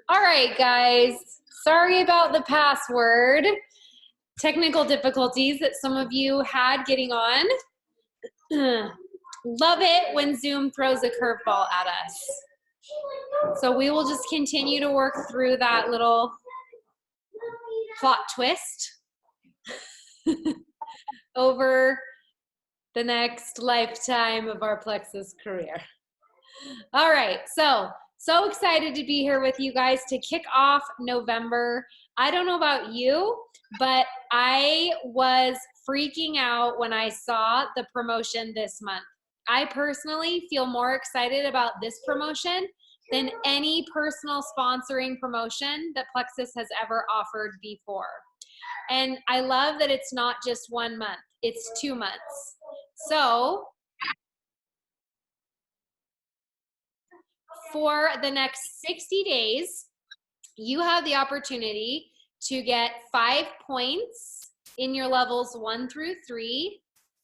All right, guys. Sorry about the password. Technical difficulties that some of you had getting on. Love it when Zoom throws a curveball at us. So we will just continue to work through that little plot twist over the next lifetime of our Plexus career. All right, so excited to be here with you guys to kick off November. I don't know about you, but I was freaking out when I saw the promotion this month. I personally feel more excited about this promotion than any personal sponsoring promotion that Plexus has ever offered before. And I love that it's not just 1 month, it's 2 months. So for the next 60 days, you have the opportunity to get 5 points in your levels 1 through 3,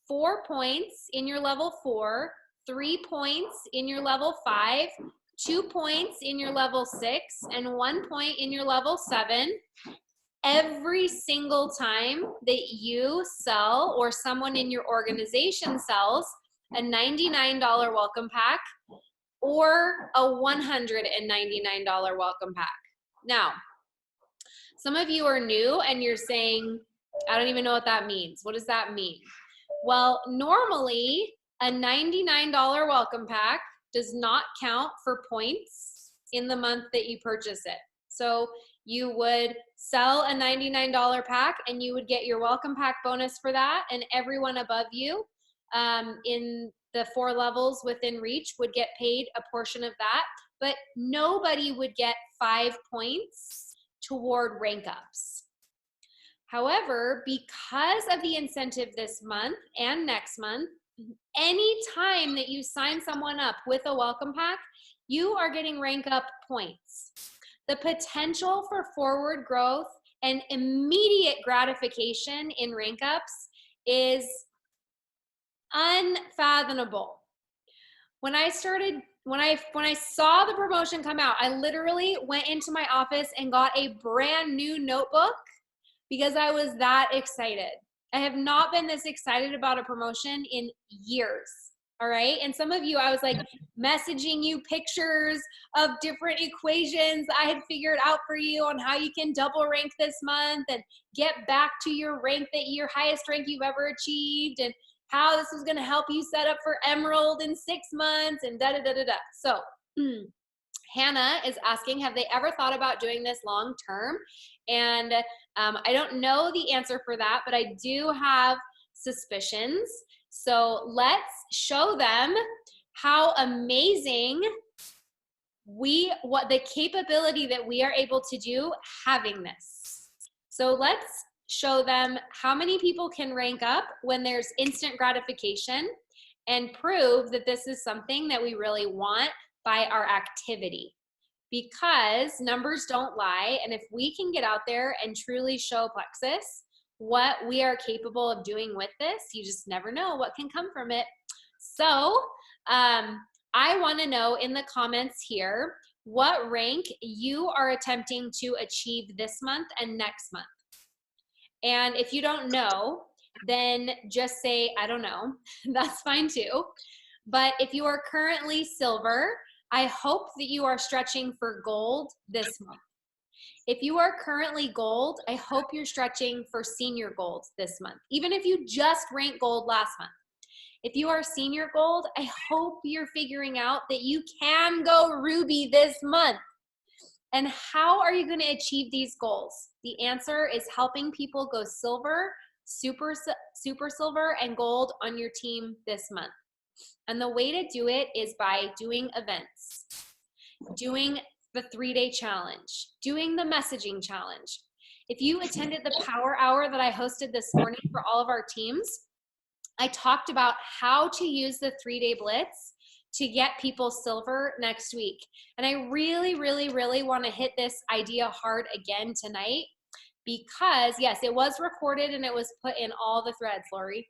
4 points in your level 4, 3 points in your level 5, 2 points in your level 6, and 1 point in your level 7. Every single time that you sell or someone in your organization sells a $99 welcome pack or a $199 welcome pack. Now, some of you are new and you're saying, I don't even know what that means. What does that mean? Well, normally a $99 welcome pack does not count for points in the month that you purchase it. So you would sell a $99 pack and you would get your welcome pack bonus for that, and everyone above you in the 4 levels within reach would get paid a portion of that, but nobody would get 5 points toward rank ups. However, because of the incentive this month and next month, any time that you sign someone up with a welcome pack, you are getting rank up points. The potential for forward growth and immediate gratification in rank ups is unfathomable. When I saw the promotion come out, I literally went into my office and got a brand new notebook because I was that excited. I have not been this excited about a promotion in years. All right. And some of you, I was like messaging you pictures of different equations I had figured out for you on how you can double rank this month and get back to your rank, your highest rank you've ever achieved, and how this is going to help you set up for Emerald in 6 months, and da da da da da. So Hannah is asking, have they ever thought about doing this long term? And I don't know the answer for that, but I do have suspicions. So let's show them how amazing what the capability that we are able to do having this. So let's show them how many people can rank up when there's instant gratification, and prove that this is something that we really want by our activity, because numbers don't lie. And if we can get out there and truly show Plexus what we are capable of doing with this, you just never know what can come from it. So I want to know in the comments here what rank you are attempting to achieve this month and next month. And if you don't know, then just say, I don't know. That's fine too. But if you are currently silver, I hope that you are stretching for gold this month. If you are currently gold, I hope you're stretching for senior gold this month, even if you just ranked gold last month. If you are senior gold, I hope you're figuring out that you can go ruby this month. And how are you going to achieve these goals? The answer is helping people go silver, super silver, and gold on your team this month. And the way to do it is by doing events, doing the 3-day challenge, doing the messaging challenge. If you attended the power hour that I hosted this morning for all of our teams, I talked about how to use the 3-day blitz to get people silver next week. And I really, really, really want to hit this idea hard again tonight, because yes, it was recorded and it was put in all the threads, Lori.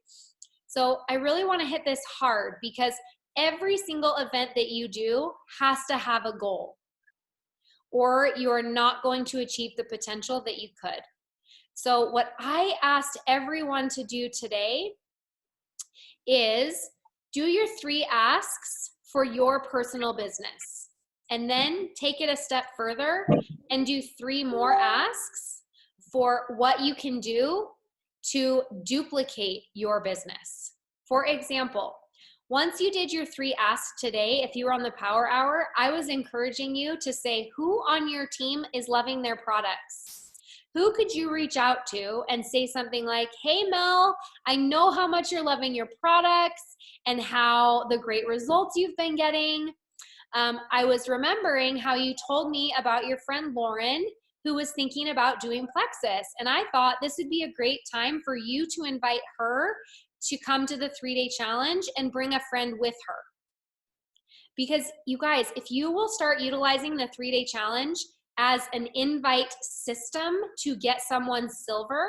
So I really want to hit this hard, because every single event that you do has to have a goal. or you are not going to achieve the potential that you could. So what I asked everyone to do today is do your 3 asks for your personal business, and then take it a step further and do 3 more asks for what you can do to duplicate your business. For example, once you did your 3 asks today, if you were on the Power Hour, I was encouraging you to say who on your team is loving their products. Who could you reach out to and say something like, hey Mel, I know how much you're loving your products and how the great results you've been getting. I was remembering how you told me about your friend Lauren, who was thinking about doing Plexus. And I thought this would be a great time for you to invite her to come to the 3-day challenge and bring a friend with her. Because you guys, if you will start utilizing the 3-day challenge as an invite system to get someone silver,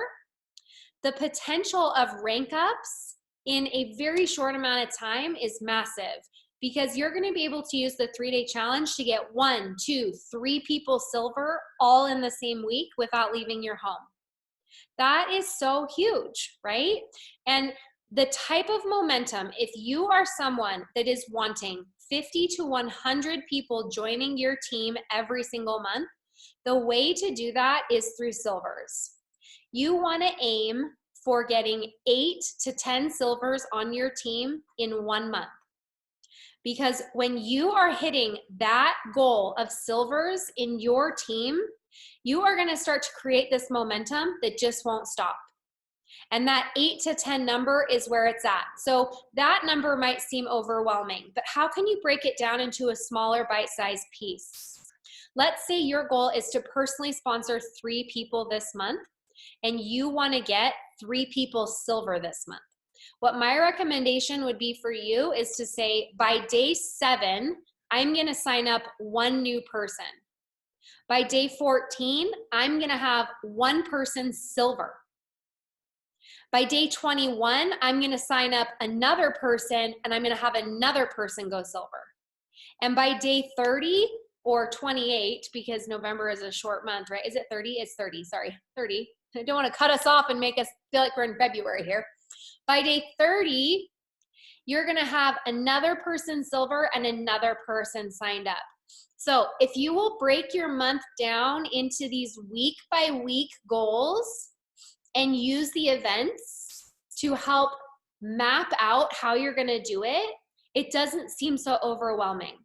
the potential of rank ups in a very short amount of time is massive, because you're going to be able to use the 3-day challenge to get 1, 2, 3 people silver all in the same week without leaving your home. That is so huge, right? And the type of momentum, if you are someone that is wanting 50 to 100 people joining your team every single month, the way to do that is through silvers. You want to aim for getting 8 to 10 silvers on your team in 1 month. Because when you are hitting that goal of silvers in your team, you are going to start to create this momentum that just won't stop. And that 8 to 10 number is where it's at. So that number might seem overwhelming, but how can you break it down into a smaller bite-sized piece? Let's say your goal is to personally sponsor 3 people this month, and you want to get 3 people silver this month. What my recommendation would be for you is to say, by day 7, I'm going to sign up 1 new person. By day 14, I'm going to have 1 person silver. By day 21, I'm going to sign up another person, and I'm going to have another person go silver. And by day 30 or 28, because November is a short month, right? Is it 30? It's 30, sorry, 30. I don't want to cut us off and make us feel like we're in February here. By day 30, you're going to have another person silver and another person signed up. So if you will break your month down into these week by week goals and use the events to help map out how you're going to do it, it doesn't seem so overwhelming.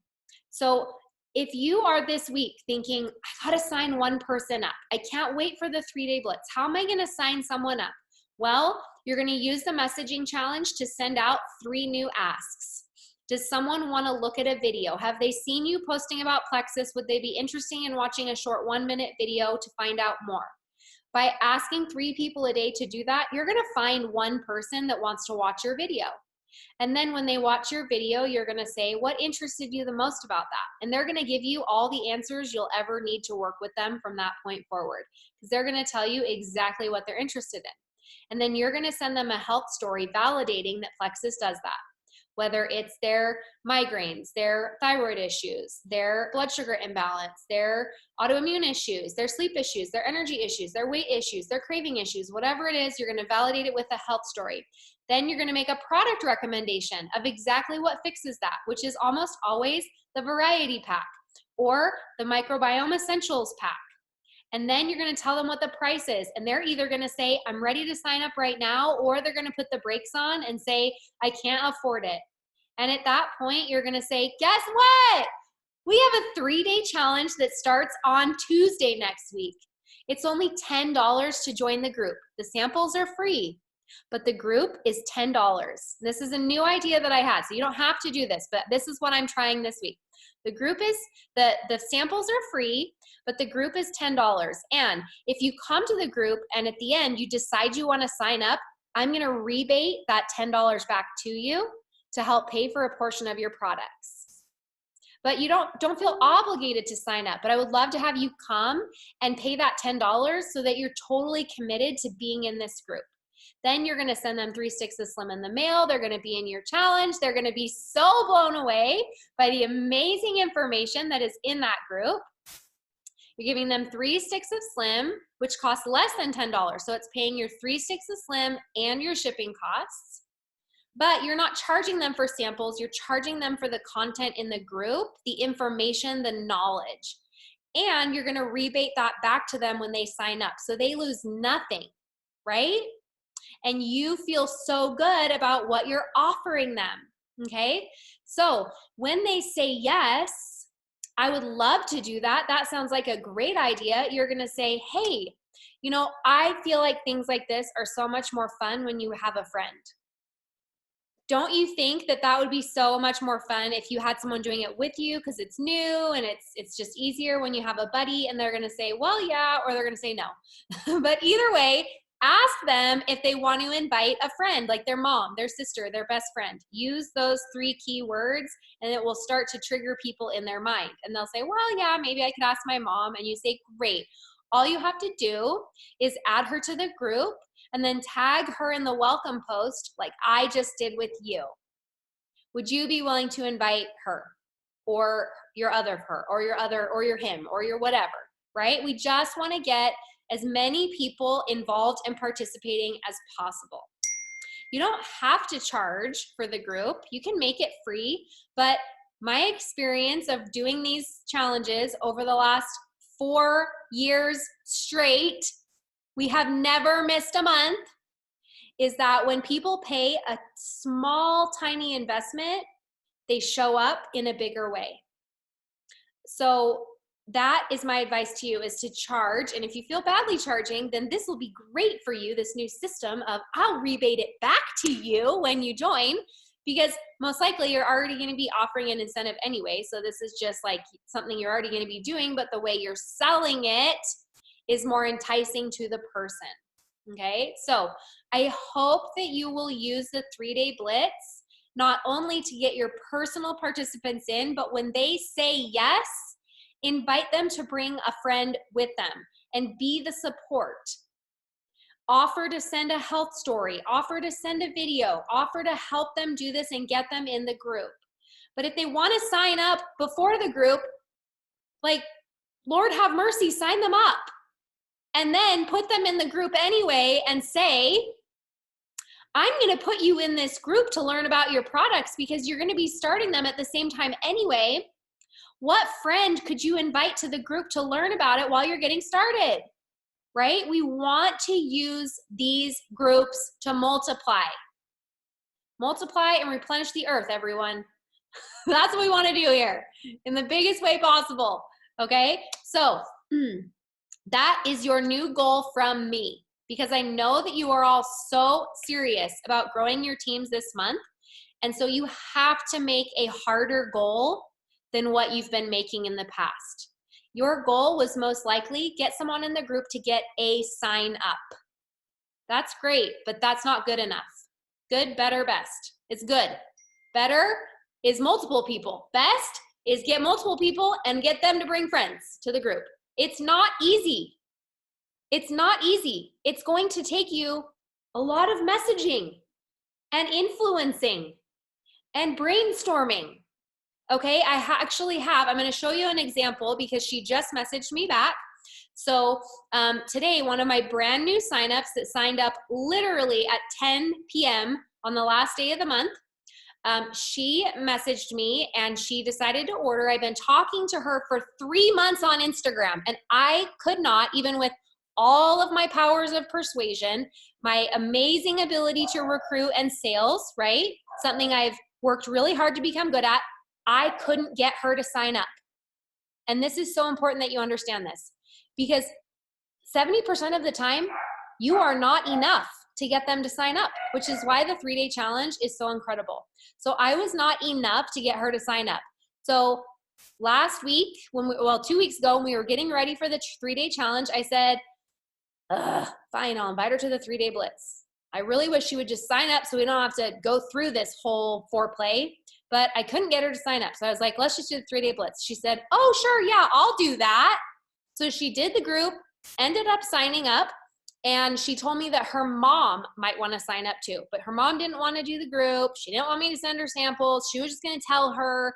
So if you are this week thinking, I got to sign 1 person up, I can't wait for the 3-day blitz, how am I going to sign someone up? Well, you're going to use the messaging challenge to send out 3 new asks. Does someone want to look at a video? Have they seen you posting about Plexus? Would they be interested in watching a short 1-minute video to find out more? By asking 3 people a day to do that, you're going to find 1 person that wants to watch your video. And then when they watch your video, you're going to say, what interested you the most about that? And they're going to give you all the answers you'll ever need to work with them from that point forward, because they're going to tell you exactly what they're interested in. And then you're going to send them a health story validating that Plexus does that. Whether it's their migraines, their thyroid issues, their blood sugar imbalance, their autoimmune issues, their sleep issues, their energy issues, their weight issues, their craving issues, whatever it is, you're going to validate it with a health story. Then you're going to make a product recommendation of exactly what fixes that, which is almost always the variety pack or the microbiome essentials pack. And then you're going to tell them what the price is. And they're either going to say, I'm ready to sign up right now, or they're going to put the brakes on and say, I can't afford it. And at that point, you're going to say, guess what? We have a 3-day challenge that starts on Tuesday next week. It's only $10 to join the group. The samples are free, but the group is $10. This is a new idea that I had, so you don't have to do this, but this is what I'm trying this week. The group is, the samples are free, but the group is $10. And if you come to the group and at the end you decide you want to sign up, I'm going to rebate that $10 back to you to help pay for a portion of your products. But you don't feel obligated to sign up, but I would love to have you come and pay that $10 so that you're totally committed to being in this group. Then you're going to send them 3 sticks of Slim in the mail. They're going to be in your challenge. They're going to be so blown away by the amazing information that is in that group. You're giving them 3 sticks of Slim, which costs less than $10. So it's paying your 3 sticks of Slim and your shipping costs. But you're not charging them for samples. You're charging them for the content in the group, the information, the knowledge. And you're going to rebate that back to them when they sign up. So they lose nothing, right? And you feel so good about what you're offering them, okay? So when they say yes, I would love to do that. That sounds like a great idea. You're going to say, hey, you know, I feel like things like this are so much more fun when you have a friend. Don't you think that that would be so much more fun if you had someone doing it with you, because it's new and it's just easier when you have a buddy and they're going to say, well, yeah, or they're going to say no. But either way, ask them if they want to invite a friend, like their mom, their sister, their best friend. Use those 3 key words and it will start to trigger people in their mind. And they'll say, well, yeah, maybe I could ask my mom. And you say, great. All you have to do is add her to the group and then tag her in the welcome post like I just did with you. Would you be willing to invite her or your other her or your other or your him or your whatever, right? We just want to get as many people involved and participating as possible. You don't have to charge for the group. You can make it free, but my experience of doing these challenges over the last 4 years straight, we have never missed a month, is that when people pay a small, tiny investment, they show up in a bigger way. So that is my advice to you, is to charge. And if you feel badly charging, then this will be great for you, this new system of I'll rebate it back to you when you join, because most likely you're already going to be offering an incentive anyway. So this is just like something you're already going to be doing, but the way you're selling it is more enticing to the person. Okay, so I hope that you will use the 3-day blitz not only to get your personal participants in, but when they say yes, invite them to bring a friend with them and be the support. Offer to send a health story, offer to send a video, offer to help them do this and get them in the group. But if they want to sign up before the group, like, Lord have mercy, sign them up. And then put them in the group anyway and say, I'm going to put you in this group to learn about your products because you're going to be starting them at the same time anyway. What friend could you invite to the group to learn about it while you're getting started? Right? We want to use these groups to multiply. Multiply and replenish the earth, everyone. That's what we want to do here in the biggest way possible. Okay? So, that is your new goal from me, because I know that you are all so serious about growing your teams this month. And so you have to make a harder goal than what you've been making in the past. Your goal was most likely get someone in the group to get a sign up. That's great, but that's not good enough. Good, better, best. It's good. Better is multiple people. Best is get multiple people and get them to bring friends to the group. It's not easy. It's not easy. It's going to take you a lot of messaging and influencing and brainstorming. Okay, I actually have, I'm going to show you an example because she just messaged me back. So today, one of my brand new signups that signed up literally at 10 p.m. on the last day of the month, she messaged me and she decided to order. I've been talking to her for 3 months on Instagram, and I could not, even with all of my powers of persuasion, my amazing ability to recruit and sales, right? Something I've worked really hard to become good at. I couldn't get her to sign up. And this is so important that you understand this, because 70% of the time, you are not enough to get them to sign up, which is why the 3-day challenge is so incredible. So I was not enough to get her to sign up. So last week, 2 weeks ago, when we were getting ready for the 3-day challenge, I said, fine, I'll invite her to the 3-day blitz. I really wish she would just sign up so we don't have to go through this whole foreplay, but I couldn't get her to sign up. So I was like, let's just do the 3-day blitz. She said, oh, sure, yeah, I'll do that. So she did the group, ended up signing up, and she told me that her mom might want to sign up too, but her mom didn't want to do the group. She didn't want me to send her samples. She was just going to tell her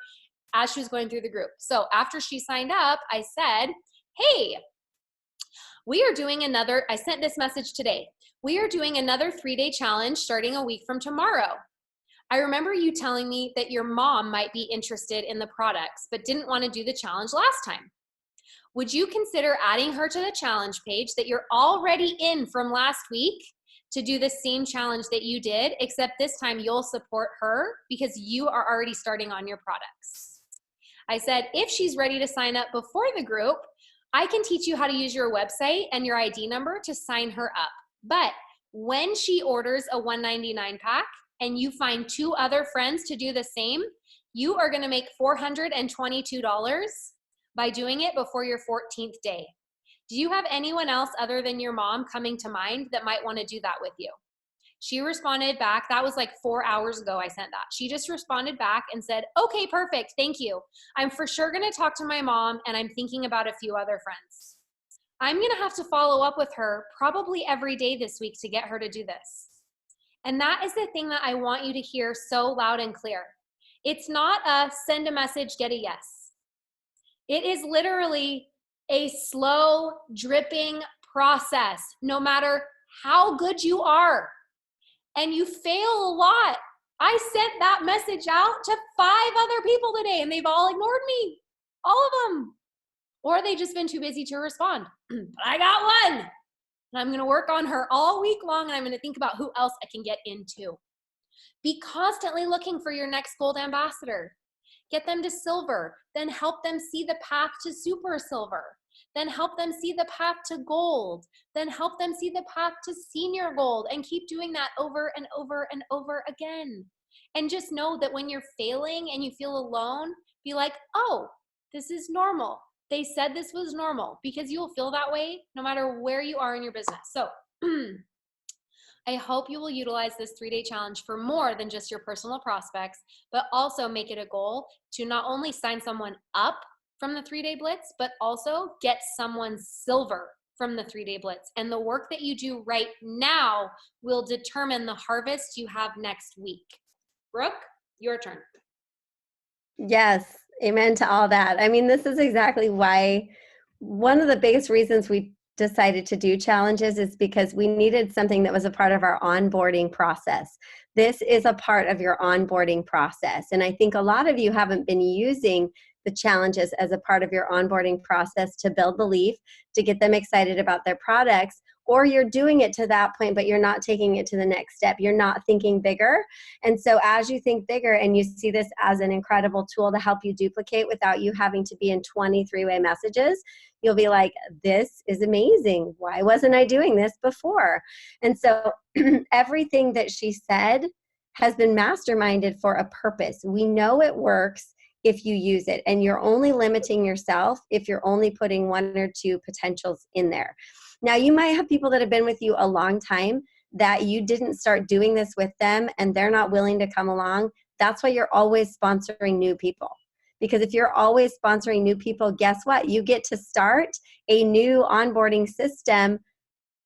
as she was going through the group. So after she signed up, I said, hey, we are doing another, I sent this message today. We are doing another 3-day challenge starting a week from tomorrow. I remember you telling me that your mom might be interested in the products, but didn't want to do the challenge last time. Would you consider adding her to the challenge page that you're already in from last week to do the same challenge that you did, except this time you'll support her because you are already starting on your products? I said, if she's ready to sign up before the group, I can teach you how to use your website and your ID number to sign her up. But when she orders a $199 pack and you find 2 other friends to do the same, you are gonna make $422 by doing it before your 14th day. Do you have anyone else other than your mom coming to mind that might wanna do that with you? She responded back, that was like 4 hours ago I sent that. She just responded back and said, okay, perfect, thank you. I'm for sure gonna talk to my mom and I'm thinking about a few other friends. I'm gonna have to follow up with her probably every day this week to get her to do this. And that is the thing that I want you to hear so loud and clear. It's not a send a message, get a yes. It is literally a slow, dripping process, no matter how good you are. And you fail a lot. I sent that message out to 5 other people today and they've all ignored me, all of them. Or they've just been too busy to respond. But I got one. And I'm gonna work on her all week long and I'm gonna think about who else I can get into. Be constantly looking for your next gold ambassador. Get them to silver, then help them see the path to super silver. Then help them see the path to gold, then help them see the path to senior gold, and keep doing that over and over and over again. And just know that when you're failing and you feel alone, be like, oh, this is normal. They said this was normal, because you will feel that way no matter where you are in your business. So I hope you will utilize this 3-day challenge for more than just your personal prospects, but also make it a goal to not only sign someone up from the 3-day blitz, but also get someone silver from the 3-day blitz. And the work that you do right now will determine the harvest you have next week. Brooke, your turn. Yes, amen to all that. I mean, this is exactly why one of the biggest reasons we decided to do challenges is because we needed something that was a part of our onboarding process. This is a part of your onboarding process. And I think a lot of you haven't been using the challenges as a part of your onboarding process to build belief, to get them excited about their products, or you're doing it to that point, but you're not taking it to the next step. You're not thinking bigger. And so as you think bigger and you see this as an incredible tool to help you duplicate without you having to be in 20 3-way messages, you'll be like, this is amazing. Why wasn't I doing this before? And so everything that she said has been masterminded for a purpose. We know it works if you use it, and you're only limiting yourself if you're only putting 1 or 2 potentials in there. Now, you might have people that have been with you a long time that you didn't start doing this with them and they're not willing to come along. That's why you're always sponsoring new people. Because if you're always sponsoring new people, guess what? You get to start a new onboarding system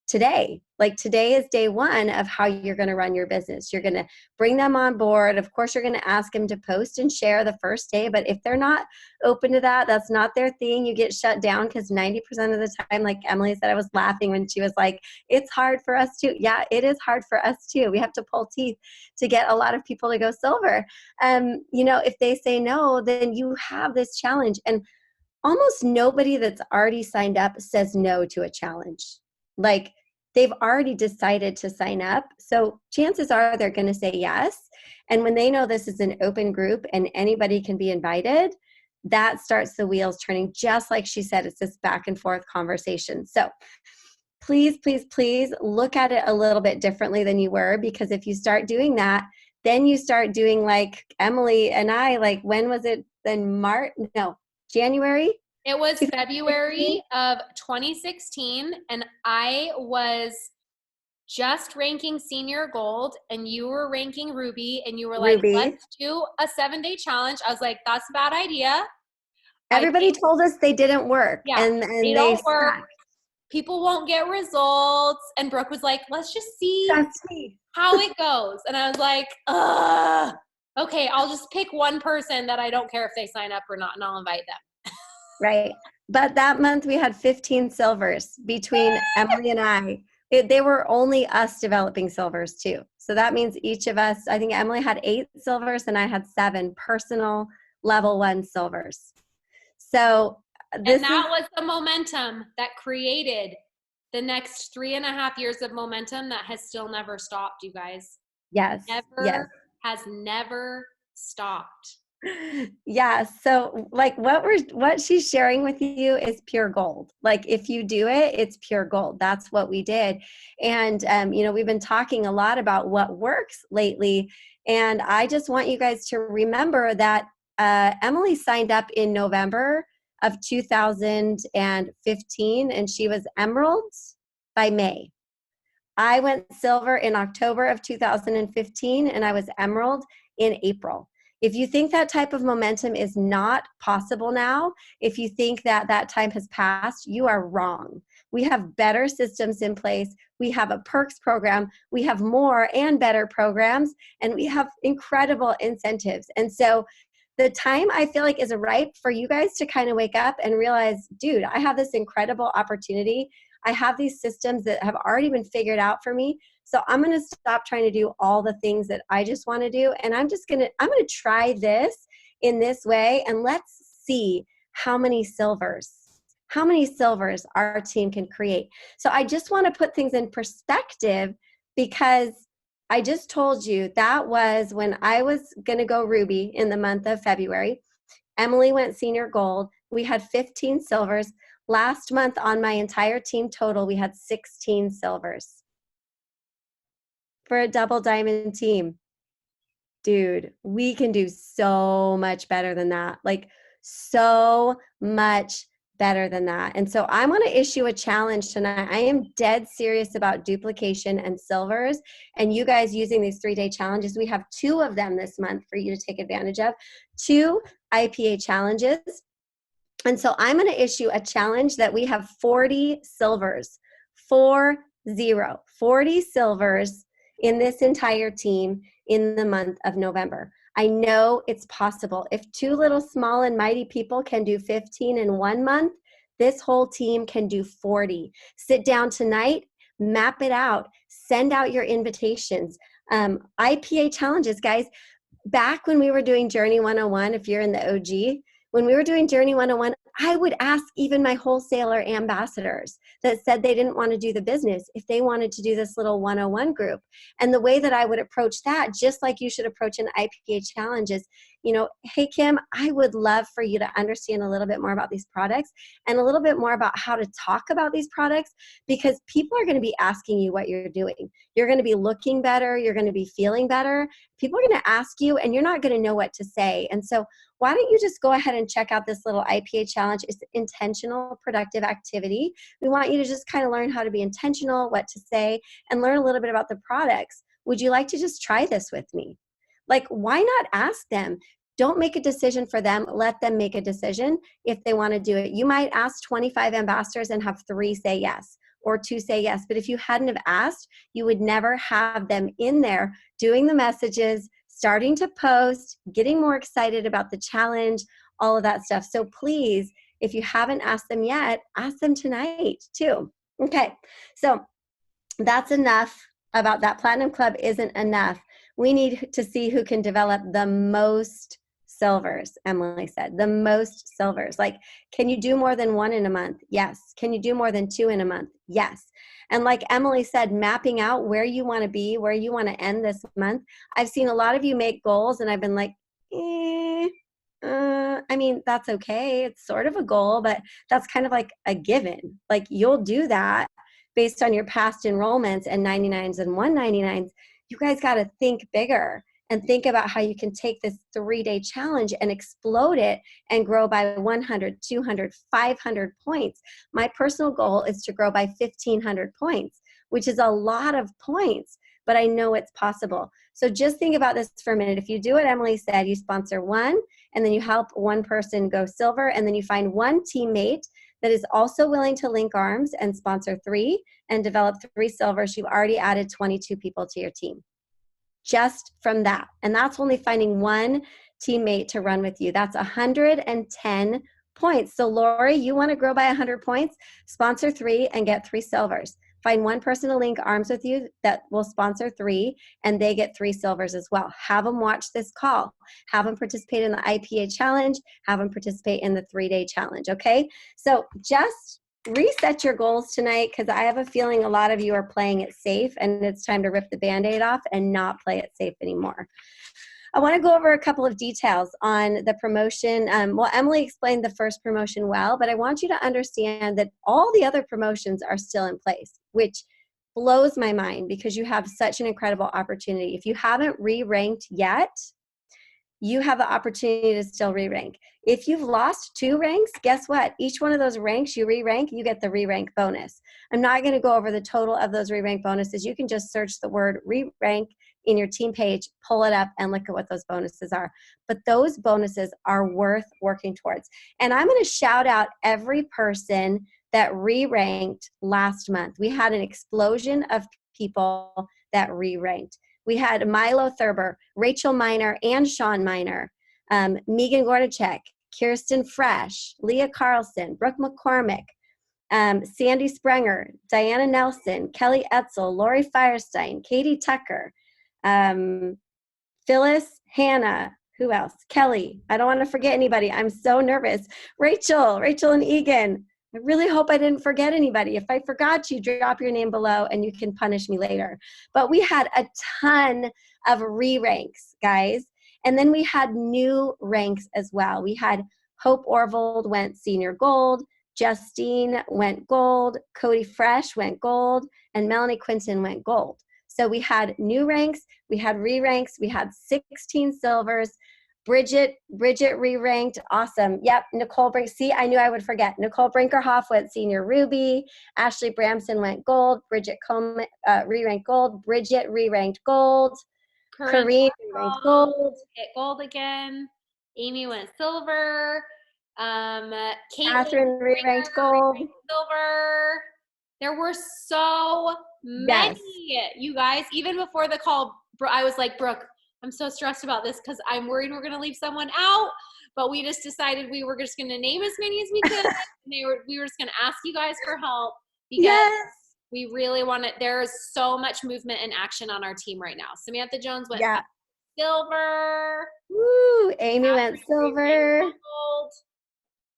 today. Like today is day 1 of how you're going to run your business. You're going to bring them on board. Of course, you're going to ask them to post and share the first day. But if they're not open to that, that's not their thing. You get shut down because 90% of the time, like Emily said, I was laughing when she was like, it's hard for us too. Yeah, it is hard for us too. We have to pull teeth to get a lot of people to go silver. If they say no, then you have this challenge. And almost nobody that's already signed up says no to a challenge. Like, they've already decided to sign up. So chances are they're going to say yes. And when they know this is an open group and anybody can be invited, that starts the wheels turning. Just like she said, it's this back and forth conversation. So please, please, please look at it a little bit differently than you were, because if you start doing that, then you start doing like Emily and I, like, when was it? Then January? It was February of 2016, and I was just ranking senior gold, and you were ranking ruby, and you were like, let's do a 7-day challenge. I was like, that's a bad idea. Everybody told us they didn't work. Yeah, and they don't work. People won't get results. And Brooke was like, let's just see how it goes. And I was like, okay, I'll just pick one person that I don't care if they sign up or not, and I'll invite them. Right. But that month we had 15 silvers between Emily and I. They were only us developing silvers too. So that means each of us, I think Emily had 8 silvers and I had 7 personal level 1 silvers. So and that was the momentum that created the next 3.5 years of momentum that has still never stopped, you guys. Yes. Yes. Has never stopped. Yeah. So like what she's sharing with you is pure gold. Like if you do it, it's pure gold. That's what we did. And we've been talking a lot about what works lately. And I just want you guys to remember that Emily signed up in November of 2015 and she was Emerald by May. I went silver in October of 2015 and I was Emerald in April. If you think that type of momentum is not possible now, if you think that that time has passed, you are wrong. We have better systems in place. We have a perks program. We have more and better programs, and we have incredible incentives. And so the time I feel like is ripe for you guys to kind of wake up and realize, dude, I have this incredible opportunity. I have these systems that have already been figured out for me. So I'm going to stop trying to do all the things that I just want to do. And I'm going to try this in this way. And let's see how many silvers our team can create. So I just want to put things in perspective because I just told you that was when I was going to go Ruby in the month of February. Emily went senior gold. We had 15 silvers. Last month on my entire team total, we had 16 silvers. For a double diamond team, dude, we can do so much better than that. Like so much better than that. And so I want to issue a challenge tonight. I am dead serious about duplication and silvers and you guys using these 3-day challenges. We have 2 of them this month for you to take advantage of. 2 IPA challenges. And so I'm going to issue a challenge that we have 40 silvers, 40 silvers in this entire team in the month of November. I know it's possible. If 2 little small and mighty people can do 15 in 1 month, this whole team can do 40. Sit down tonight, map it out, send out your invitations. IPA challenges, guys. Back when we were doing Journey 101, if you're in the OG, when we were doing Journey 101, I would ask even my wholesaler ambassadors that said they didn't want to do the business if they wanted to do this little 101 group. And the way that I would approach that, just like you should approach an IPA challenge is, hey, Kim, I would love for you to understand a little bit more about these products and a little bit more about how to talk about these products because people are going to be asking you what you're doing. You're going to be looking better. You're going to be feeling better. People are going to ask you and you're not going to know what to say. And so why don't you just go ahead and check out this little IPA challenge? It's intentional productive activity. We want you to just kind of learn how to be intentional, what to say, and learn a little bit about the products. Would you like to just try this with me? Like, why not ask them? Don't make a decision for them. Let them make a decision if they want to do it. You might ask 25 ambassadors and have 3 say yes or 2 say yes. But if you hadn't have asked, you would never have them in there doing the messages, starting to post, getting more excited about the challenge, all of that stuff. So please, if you haven't asked them yet, ask them tonight too. Okay, so that's enough about that. Platinum Club isn't enough. We need to see who can develop the most silvers, Emily said, the most silvers. Like, can you do more than 1 in a month? Yes. Can you do more than 2 in a month? Yes. And like Emily said, mapping out where you want to be, where you want to end this month. I've seen a lot of you make goals and I've been like, I mean, that's okay. It's sort of a goal, but that's kind of like a given. Like you'll do that based on your past enrollments and 99s and 199s. You guys got to think bigger and think about how you can take this 3-day challenge and explode it and grow by 100, 200, 500 points. My personal goal is to grow by 1,500 points, which is a lot of points, but I know it's possible. So just think about this for a minute. If you do what Emily said, you sponsor 1, and then you help 1 person go silver, and then you find 1 teammate that is also willing to link arms and sponsor 3 and develop 3 silvers, you've already added 22 people to your team. Just from that. And that's only finding 1 teammate to run with you. That's 110 points. So Lori, you want to grow by 100 points, sponsor 3 and get 3 silvers. Find one person to link arms with you that will sponsor 3, and they get 3 silvers as well. Have them watch this call. Have them participate in the IPA challenge. Have them participate in the 3-day challenge, okay? So just reset your goals tonight, because I have a feeling a lot of you are playing it safe, and it's time to rip the Band-Aid off and not play it safe anymore. I want to go over a couple of details on the promotion. Well, Emily explained the first promotion well, but I want you to understand that all the other promotions are still in place, which blows my mind because you have such an incredible opportunity. If you haven't re-ranked yet, you have the opportunity to still re-rank. If you've lost 2 ranks, guess what? Each one of those ranks you re-rank, you get the re-rank bonus. I'm not going to go over the total of those re-rank bonuses. You can just search the word re-rank in your team page, pull it up, and look at what those bonuses are. But those bonuses are worth working towards. And I'm going to shout out every person that re-ranked last month. We had an explosion of people that re-ranked. We had Milo Thurber, Rachel Miner, and Sean Miner, Megan Gornichek, Kirsten Fresh, Leah Carlson, Brooke McCormick, Sandy Sprenger, Diana Nelson, Kelly Etzel, Lori Firestein, Katie Tucker, Phyllis, Hannah, who else? Kelly. I don't want to forget anybody. I'm so nervous. Rachel and Egan. I really hope I didn't forget anybody. If I forgot you, drop your name below and you can punish me later. But we had a ton of re-ranks, guys. And then we had new ranks as well. We had Hope Orvold went senior gold, Justine went gold, Cody Fresh went gold, and Melanie Quinton went gold. So we had new ranks, we had re-ranks, we had 16 silvers. Bridget re-ranked, awesome. Yep, Nicole Brink, see, I knew I would forget. Nicole Brinkerhoff went senior ruby, Ashley Bramson went gold, Bridget Coleman re-ranked gold, Bridget re-ranked gold, Corinne re-ranked gold. Hit gold again. Amy went silver. Catherine re-ranked gold. Silver. There were so many, yes. You guys, even before the call, I was like, Brooke, I'm so stressed about this because I'm worried we're going to leave someone out. But we just decided we were just going to name as many as we could. We were just going to ask you guys for help because we really want to. There is so much movement and action on our team right now. Samantha Jones went silver. Woo! Amy went silver. Gold.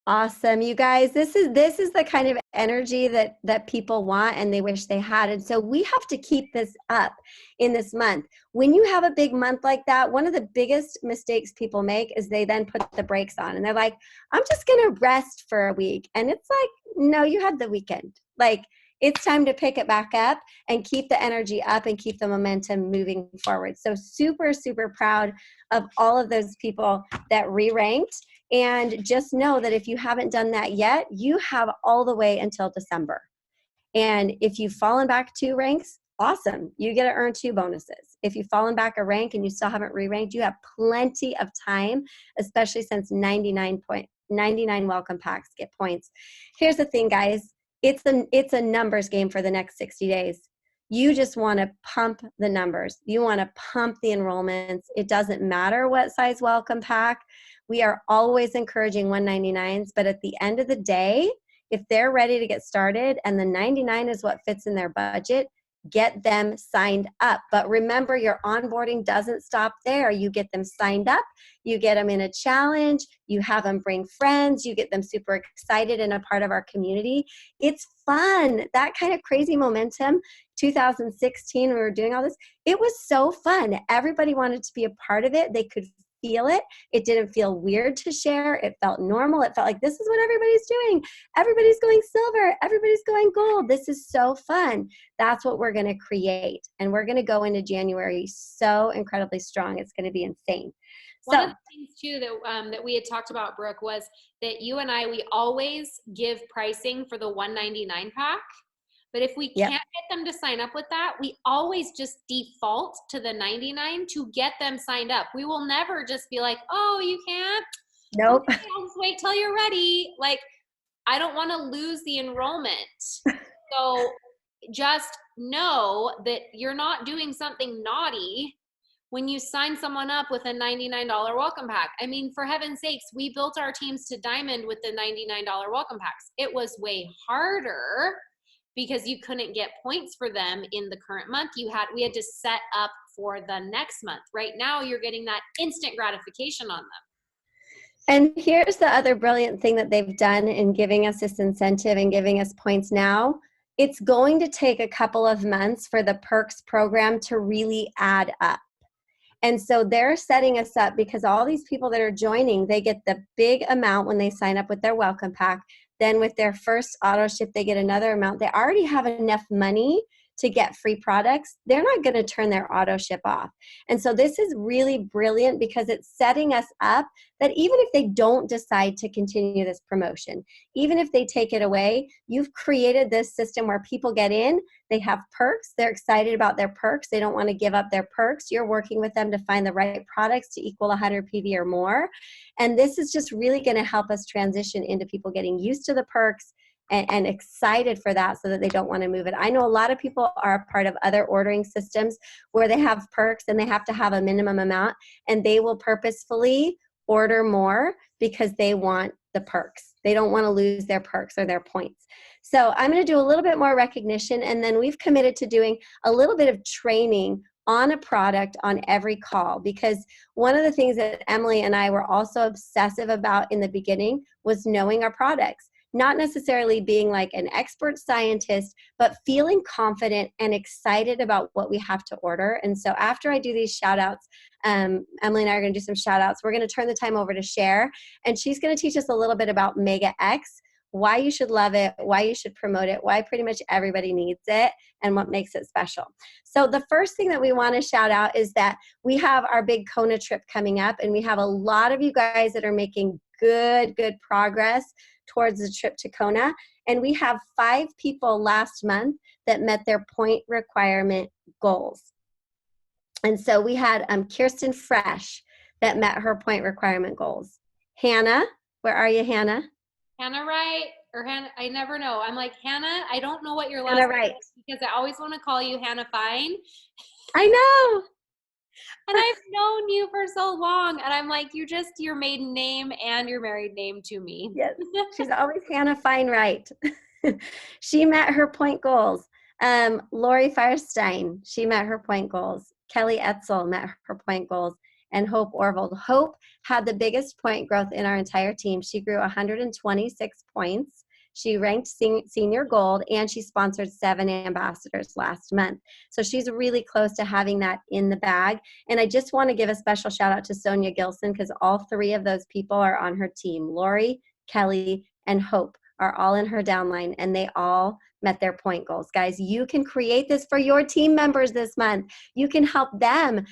Awesome, you guys. This is the kind of energy that people want and they wish they had. And so we have to keep this up in this month. When you have a big month like that, one of the biggest mistakes people make is they then put the brakes on and they're like, I'm just going to rest for a week. And it's like, no, you had the weekend. Like, it's time to pick it back up and keep the energy up and keep the momentum moving forward. So super, super proud of all of those people that re-ranked. And just know that if you haven't done that yet, you have all the way until December. And if you've fallen back 2 ranks, awesome. You get to earn 2 bonuses. If you've fallen back a rank and you still haven't re-ranked, you have plenty of time, especially since 99 welcome packs get points. Here's the thing, guys. It's a numbers game for the next 60 days. You just want to pump the numbers. You want to pump the enrollments. It doesn't matter what size welcome pack. We are always encouraging 199s, but at the end of the day, if they're ready to get started and the 99 is what fits in their budget, get them signed up. But remember, your onboarding doesn't stop there. You get them signed up, you get them in a challenge, you have them bring friends, you get them super excited and a part of our community. It's fun. That kind of crazy momentum, 2016, we were doing all this, it was so fun. Everybody wanted to be a part of it. They could feel it. It didn't feel weird to share. It felt normal. It felt like this is what everybody's doing. Everybody's going silver. Everybody's going gold. This is so fun. That's what we're going to create. And we're going to go into January so incredibly strong. It's going to be insane. One of the things too that we had talked about, Brooke, was that you and I, we always give pricing for the 199 pack. But if we can't get them to sign up with that, we always just default to the 99 to get them signed up. We will never just be like, oh, you can't? Nope. Okay, I'll just wait till you're ready. Like, I don't want to lose the enrollment. So just know that you're not doing something naughty when you sign someone up with a $99 welcome pack. I mean, for heaven's sakes, we built our teams to diamond with the $99 welcome packs. It was way harder because you couldn't get points for them in the current month. We had to set up for the next month. Right now, you're getting that instant gratification on them. And here's the other brilliant thing that they've done in giving us this incentive and giving us points now. It's going to take a couple of months for the perks program to really add up. And so they're setting us up because all these people that are joining, they get the big amount when they sign up with their welcome pack. Then with their first auto ship, they get another amount. They already have enough money to get free products. They're not going to turn their auto ship off. And so this is really brilliant because it's setting us up that even if they don't decide to continue this promotion, even if they take it away, you've created this system where people get in, they have perks, they're excited about their perks, they don't want to give up their perks. You're working with them to find the right products to equal 100 PV or more. And this is just really going to help us transition into people getting used to the perks and excited for that so that they don't want to move it. I know a lot of people are a part of other ordering systems where they have perks and they have to have a minimum amount, and they will purposefully order more because they want the perks. They don't want to lose their perks or their points. So I'm going to do a little bit more recognition, and then we've committed to doing a little bit of training on a product on every call, because one of the things that Emily and I were also obsessive about in the beginning was knowing our products. Not necessarily being like an expert scientist, but feeling confident and excited about what we have to order. And so after I do these shout outs, Emily and I are going to do some shout outs. We're going to turn the time over to Cher, and she's going to teach us a little bit about Megax, why you should love it, why you should promote it, why pretty much everybody needs it, and what makes it special. So the first thing that we want to shout out is that we have our big Kona trip coming up, and we have a lot of you guys that are making good progress towards the trip to Kona. And we have 5 people last month that met their point requirement goals. And so we had Kirsten Fresh that met her point requirement goals. Hannah, where are you, Hannah? Hannah Wright or Hannah, I never know. I'm like, Hannah, I don't know what your last Hannah name Wright. is because I always want to call you Hannah Fine. I know. And I've known you for so long. And I'm like, you're just your maiden name and your married name to me. Yes, she's always Hannah Fine Wright. She met her point goals. Lori Firestein, she met her point goals. Kelly Etzel met her point goals. And Hope Orville. Hope had the biggest point growth in our entire team. She grew 126 points. She ranked senior gold, and she sponsored 7 ambassadors last month. So she's really close to having that in the bag. And I just want to give a special shout out to Sonia Gilson because all 3 of those people are on her team. Lori, Kelly, and Hope are all in her downline, and they all met their point goals. Guys, you can create this for your team members this month. You can help them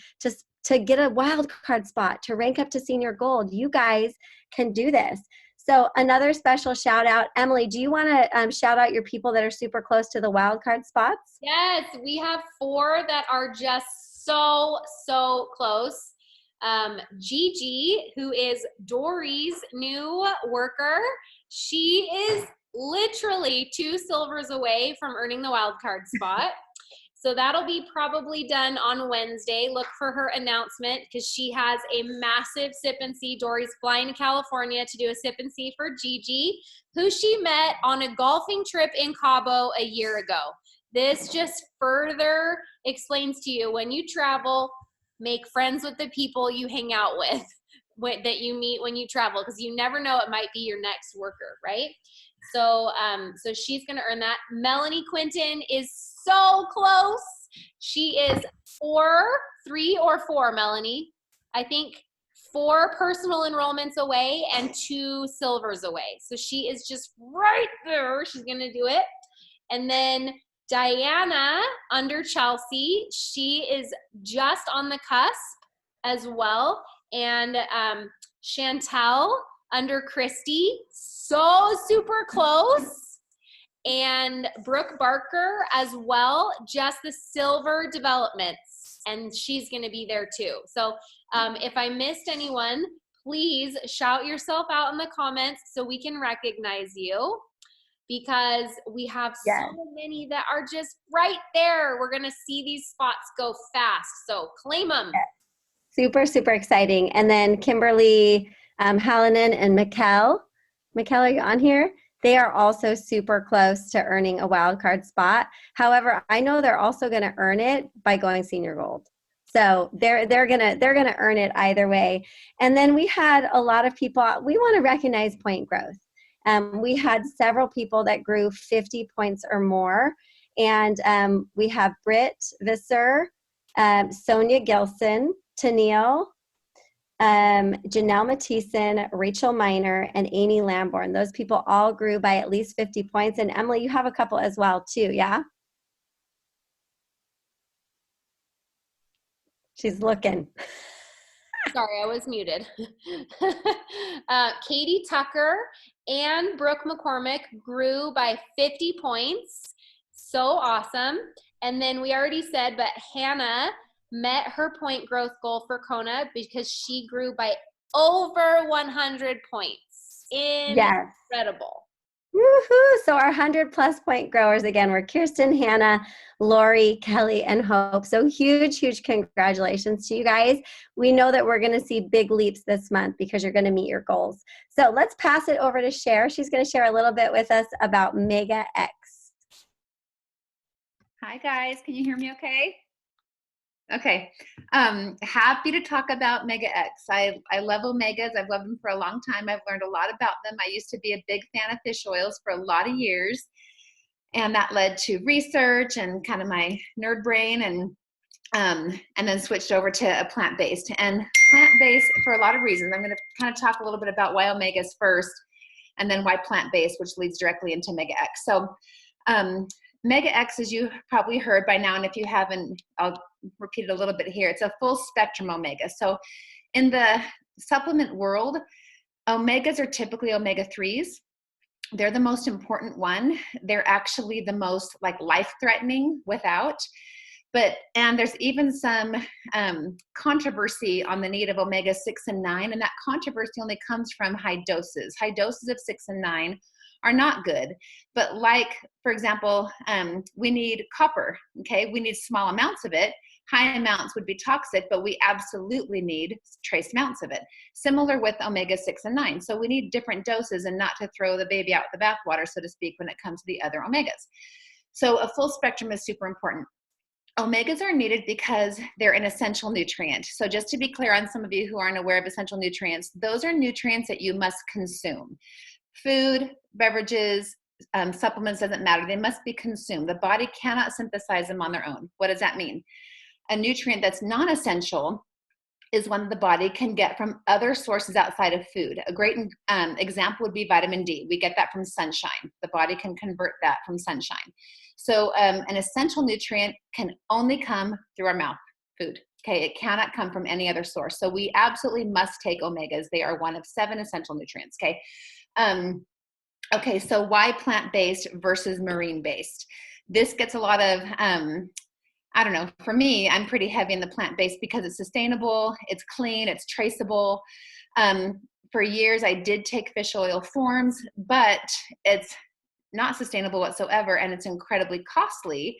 to get a wild card spot, to rank up to senior gold. You guys can do this. So another special shout out, Emily, do you want to shout out your people that are super close to the wild card spots? Yes, we have 4 that are just so close. Gigi, who is Dory's new worker, she is literally 2 silvers away from earning the wild card spot. So that'll be probably done on Wednesday. Look for her announcement because she has a massive sip and see. Dory's flying to California to do a sip and see for Gigi, who she met on a golfing trip in Cabo a year ago. This just further explains to you when you travel, make friends with the people you hang out with that you meet when you travel, because you never know, it might be your next worker, right? So she's going to earn that. Melanie Quinton is so close. She is 3 or 4, Melanie. I think 4 personal enrollments away and 2 silvers away. So she is just right there. She's going to do it. And then Diana under Chelsea, she is just on the cusp as well. And Chantel under Christy, so super close. And Brooke Barker as well, just the silver developments. And she's going to be there too. So if I missed anyone, please shout yourself out in the comments so we can recognize you, because we have so many that are just right there. We're going to see these spots go fast. So claim them. Super, super exciting. And then Kimberly Hallinan and Mikkel. Mikkel, are you on here? They are also super close to earning a wild card spot. However, I know they're also going to earn it by going senior gold. So they're gonna earn it either way. And then we had a lot of people. We want to recognize point growth. We had several people that grew 50 points or more, and we have Britt Visser, Sonia Gilson, Tennille, Janelle Mathieson, Rachel Miner, and Amy Lamborn. Those people all grew by at least 50 points. And Emily, you have a couple as well too, yeah? She's looking. Sorry, I was muted. Katie Tucker and Brooke McCormick grew by 50 points. So awesome. And then we already said, but Hannah met her point growth goal for Kona because she grew by over 100 points. Yes. Incredible. Woohoo! So our 100+ point growers again were Kirsten, Hannah, Lori, Kelly, and Hope. So huge, huge congratulations to you guys. We know that we're going to see big leaps this month because you're going to meet your goals. So let's pass it over to Cher. She's going to share a little bit with us about Megax. Hi guys, can you hear me okay? Okay, happy to talk about Megax. I love omegas. I've loved them for a long time. I've learned a lot about them. I used to be a big fan of fish oils for a lot of years, and that led to research and kind of my nerd brain, and then switched over to a plant-based. And plant-based for a lot of reasons. I'm going to kind of talk a little bit about why omegas first, and then why plant-based, which leads directly into Megax. So Megax, as you probably heard by now, and if you haven't, I'll repeat it a little bit here. It's a full spectrum omega. So in the supplement world, omegas are typically omega-3s. They're the most important one. They're actually the most like life-threatening without. And there's even some controversy on the need of omega-6 and 9, and that controversy only comes from high doses. High doses of 6 and 9 are not good. But like, for example, we need copper, okay? We need small amounts of it. High amounts would be toxic, but we absolutely need trace amounts of it. Similar with omega-6 and 9. So we need different doses and not to throw the baby out with the bathwater, so to speak, when it comes to the other omegas. So a full spectrum is super important. Omegas are needed because they're an essential nutrient. So just to be clear on some of you who aren't aware of essential nutrients, those are nutrients that you must consume. Food, beverages, supplements, doesn't matter. They must be consumed. The body cannot synthesize them on their own. What does that mean? A nutrient that's non-essential is one the body can get from other sources outside of food. A great example would be vitamin D. We get that from sunshine. The body can convert that from sunshine. So an essential nutrient can only come through our mouth, food. Okay, it cannot come from any other source. So we absolutely must take omegas. They are one of 7 essential nutrients, okay? Okay, so why plant-based versus marine-based? This gets a lot of, I don't know, for me, I'm pretty heavy in the plant-based because it's sustainable, it's clean, it's traceable. For years, I did take fish oil forms, but it's not sustainable whatsoever, and it's incredibly costly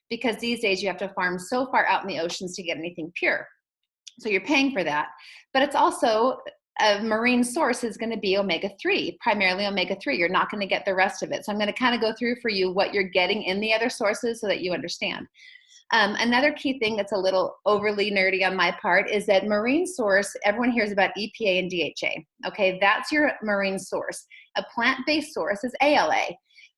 because these days you have to farm so far out in the oceans to get anything pure. So you're paying for that, but it's also a marine source is going to be omega-3, primarily omega-3. You're not going to get the rest of it. So I'm going to kind of go through for you what you're getting in the other sources so that you understand. Another key thing that's a little overly nerdy on my part is that marine source, everyone hears about EPA and DHA. Okay, that's your marine source. A plant-based source is ALA.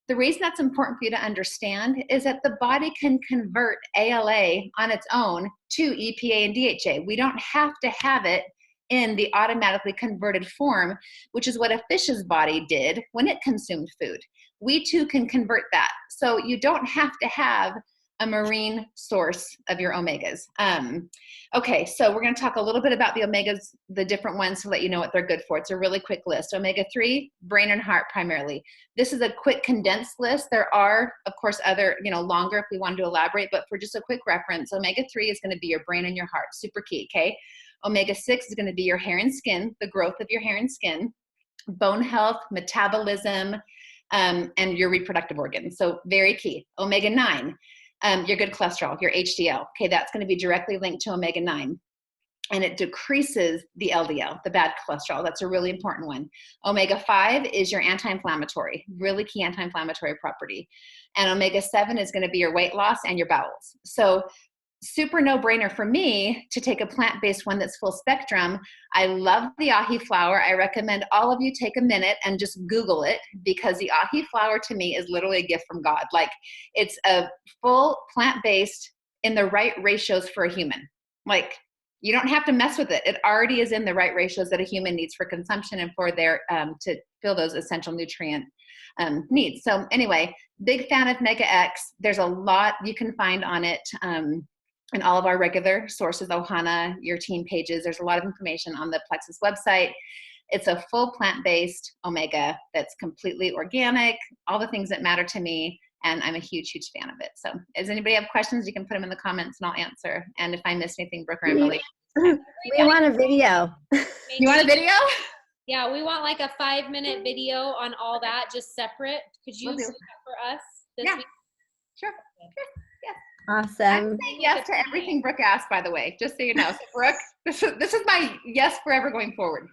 The reason that's important for you to understand is that the body can convert ALA on its own to EPA and DHA. We don't have to have it in the automatically converted form, which is what a fish's body did when it consumed food. We too can convert that. So you don't have to have a marine source of your omegas. Okay, so we're going to talk a little bit about the omegas, the different ones, to let you know what they're good for. It's a really quick list. Omega-3, brain and heart primarily. This is a quick condensed list. There are, of course, other, longer if we wanted to elaborate, but for just a quick reference, omega-3 is going to be your brain and your heart. Super key, okay? Omega-6 is going to be your hair and skin, the growth of your hair and skin, bone health, metabolism, and your reproductive organs. So very key. Omega-9. Your good cholesterol, your HDL. Okay, that's going to be directly linked to omega-9. and it decreases the LDL, the bad cholesterol. That's a really important one. Omega-5 is your anti-inflammatory, really key anti-inflammatory property. And omega-7 is going to be your weight loss and your bowels. So super no-brainer for me to take a plant-based one that's full spectrum. I love the ahi flower. I recommend all of you take a minute and just Google it, because the ahi flower to me is literally a gift from God. Like, it's a full plant-based in the right ratios for a human. Like, you don't have to mess with it. It already is in the right ratios that a human needs for consumption and for their to fill those essential nutrient needs. So anyway, big fan of Megax. There's a lot you can find on it. And all of our regular sources, Ohana, your team pages, there's a lot of information on the Plexus website. It's a full plant-based omega that's completely organic, all the things that matter to me, and I'm a huge, huge fan of it. So does anybody have questions? You can put them in the comments and I'll answer. And if I missed anything, Brooke or Emily. We want a video. You want a video? Yeah, we want like a 5-minute video on all that, just separate. Could you do that for us this week? Sure. Awesome. I'm saying yes to everything Brooke asked, by the way, just so you know. So Brooke, this is my yes forever going forward.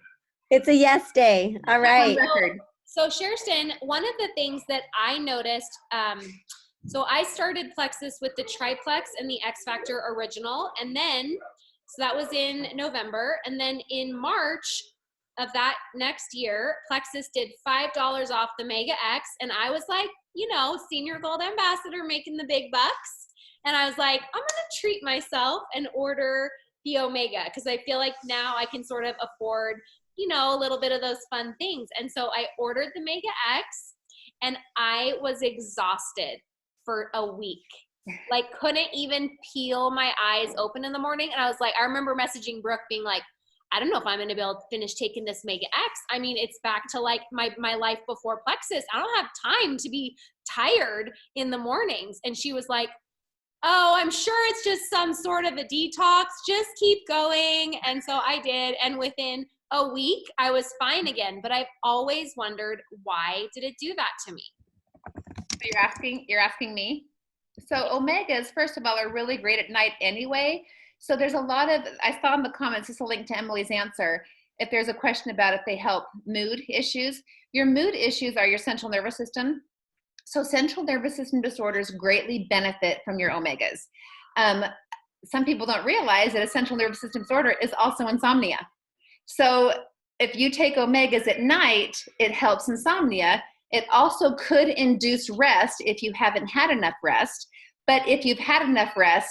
It's a yes day. All right. So Cherstyn, one of the things that I noticed, so I started Plexus with the Triplex and the X Factor Original, and then, so that was in November, and then in March of that next year, Plexus did $5 off the Megax, and I was like, you know, senior gold ambassador making the big bucks. And I was like, I'm going to treat myself and order the Omega, because I feel like now I can sort of afford, you know, a little bit of those fun things. And so I ordered the Megax, and I was exhausted for a week. Like, couldn't even peel my eyes open in the morning. And I was like, I remember messaging Brooke being like, I don't know if I'm going to be able to finish taking this Megax. I mean, it's back to like my life before Plexus. I don't have time to be tired in the mornings. And she was like, oh, I'm sure it's just some sort of a detox. Just keep going. And so I did. And within a week, I was fine again. But I've always wondered, why did it do that to me? So you're asking me? So omegas, first of all, are really great at night anyway. So there's a lot of, I saw in the comments, this is a link to Emily's answer, if there's a question about if they help mood issues. Your mood issues are your central nervous system. So central nervous system disorders greatly benefit from your omegas. Some people don't realize that a central nervous system disorder is also insomnia. So if you take omegas at night, it helps insomnia. It also could induce rest if you haven't had enough rest. But if you've had enough rest,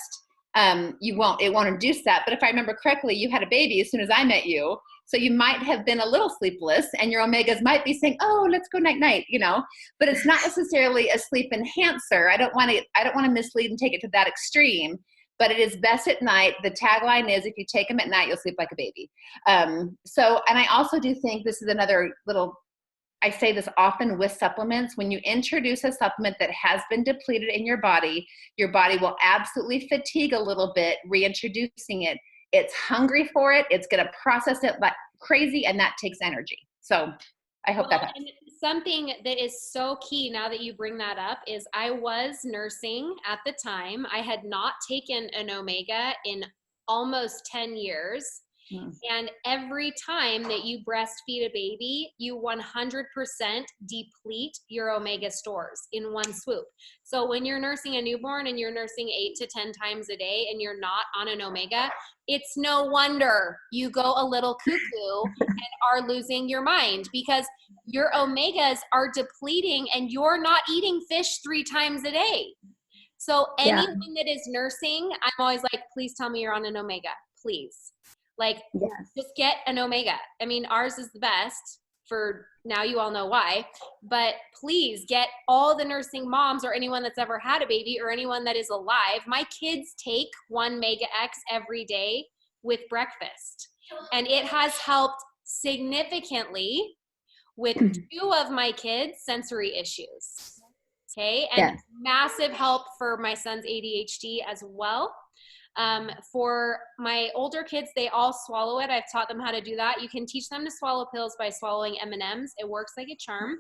it won't induce that. But if I remember correctly, you had a baby as soon as I met you. So you might have been a little sleepless, and your omegas might be saying, oh, let's go night-night, you know, but it's not necessarily a sleep enhancer. I don't want to mislead and take it to that extreme, but it is best at night. The tagline is, if you take them at night, you'll sleep like a baby. And I also do think this is another little, I say this often with supplements, when you introduce a supplement that has been depleted in your body will absolutely fatigue a little bit reintroducing it. It's hungry for it. It's going to process it like crazy, and that takes energy. So I hope that helps. And something that is so key now that you bring that up is I was nursing at the time. I had not taken an omega in almost 10 years. And every time that you breastfeed a baby, you 100% deplete your omega stores in one swoop. So when you're nursing a newborn and you're nursing 8 to 10 times a day and you're not on an omega, it's no wonder you go a little cuckoo and are losing your mind, because your omegas are depleting and you're not eating fish 3 times a day. So anyone that is nursing, I'm always like, please tell me you're on an omega, please. Like, just get an omega. I mean, ours is the best for now. You all know why, but please get all the nursing moms or anyone that's ever had a baby or anyone that is alive. My kids take one Megax every day with breakfast, and it has helped significantly with 2 of my kids' sensory issues. Okay. And massive help for my son's ADHD as well. For my older kids, they all swallow it. I've taught them how to do that. You can teach them to swallow pills by swallowing M&Ms. It works like a charm.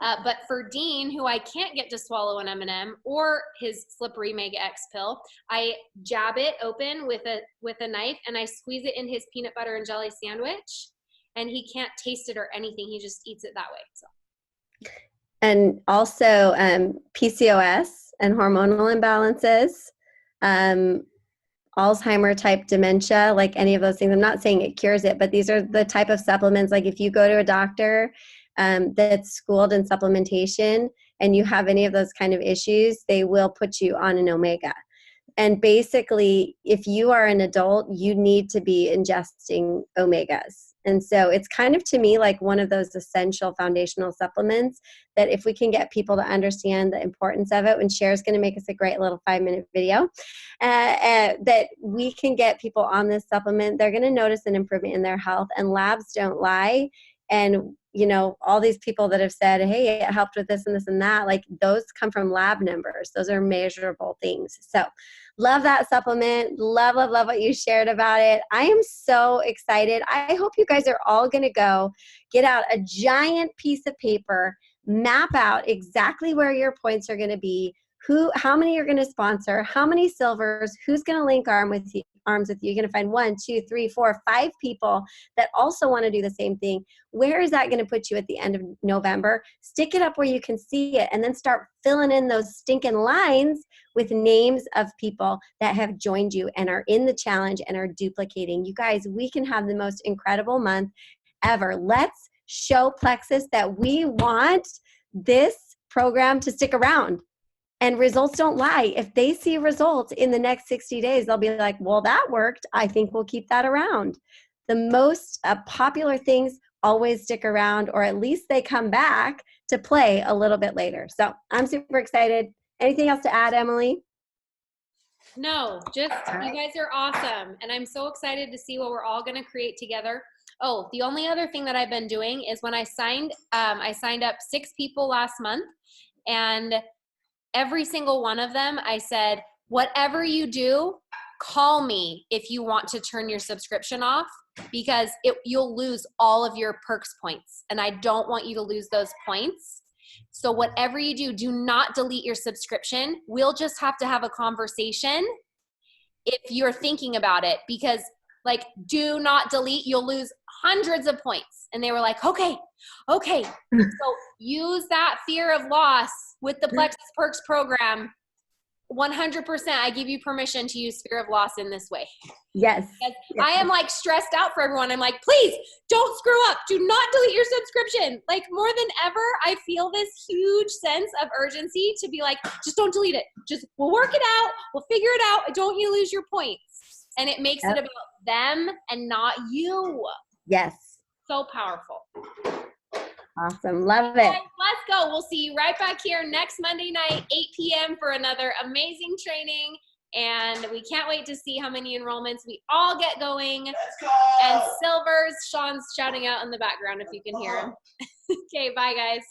But for Dean, who I can't get to swallow an M&M or his slippery Megax pill, I jab it open with a knife and I squeeze it in his peanut butter and jelly sandwich, and he can't taste it or anything. He just eats it that way. So. And also PCOS and hormonal imbalances, Alzheimer type dementia, like any of those things. I'm not saying it cures it, but these are the type of supplements. Like if you go to a doctor that's schooled in supplementation and you have any of those kind of issues, they will put you on an omega. And basically, if you are an adult, you need to be ingesting omegas. And so it's kind of, to me, like one of those essential foundational supplements that if we can get people to understand the importance of it, and Cher's going to make us a great little 5-minute video, that we can get people on this supplement, they're going to notice an improvement in their health. And labs don't lie. And, you know, all these people that have said, hey, it helped with this and this and that, like those come from lab numbers. Those are measurable things. So love that supplement. Love, love, love what you shared about it. I am so excited. I hope you guys are all going to go get out a giant piece of paper, map out exactly where your points are going to be, how many you're going to sponsor, how many silvers, who's going to link arms with you. You're going to find 1, 2, 3, 4, 5 people that also want to do the same thing. Where is that going to put you at the end of November? Stick it up where you can see it and then start filling in those stinking lines with names of people that have joined you and are in the challenge and are duplicating. You guys, we can have the most incredible month ever. Let's show Plexus that we want this program to stick around. And results don't lie. If they see results in the next 60 days, they'll be like, well, that worked. I think we'll keep that around. The most popular things always stick around, or at least they come back to play a little bit later. So I'm super excited. Anything else to add, Emily? No, just you guys are awesome. And I'm so excited to see what we're all going to create together. Oh, the only other thing that I've been doing is when I signed up 6 people last month, and every single one of them, I said, whatever you do, call me if you want to turn your subscription off, because you'll lose all of your perks points. And I don't want you to lose those points. So whatever you do, do not delete your subscription. We'll just have to have a conversation if you're thinking about it, because like, do not delete, you'll lose hundreds of points. And they were like, okay. So use that fear of loss with the Plexus Perks program. 100%, I give you permission to use fear of loss in this way. Yes. I am like stressed out for everyone. I'm like, please don't screw up. Do not delete your subscription. Like more than ever, I feel this huge sense of urgency to be like, just don't delete it. Just, we'll work it out. We'll figure it out. Don't you lose your points. And it makes it about them and not you. Yes. So powerful. Awesome. Love it. Let's go. We'll see you right back here next Monday night, 8 p.m. for another amazing training. And we can't wait to see how many enrollments we all get going. Let's go. And silvers, Sean's shouting out in the background if you can hear him. Okay, bye guys.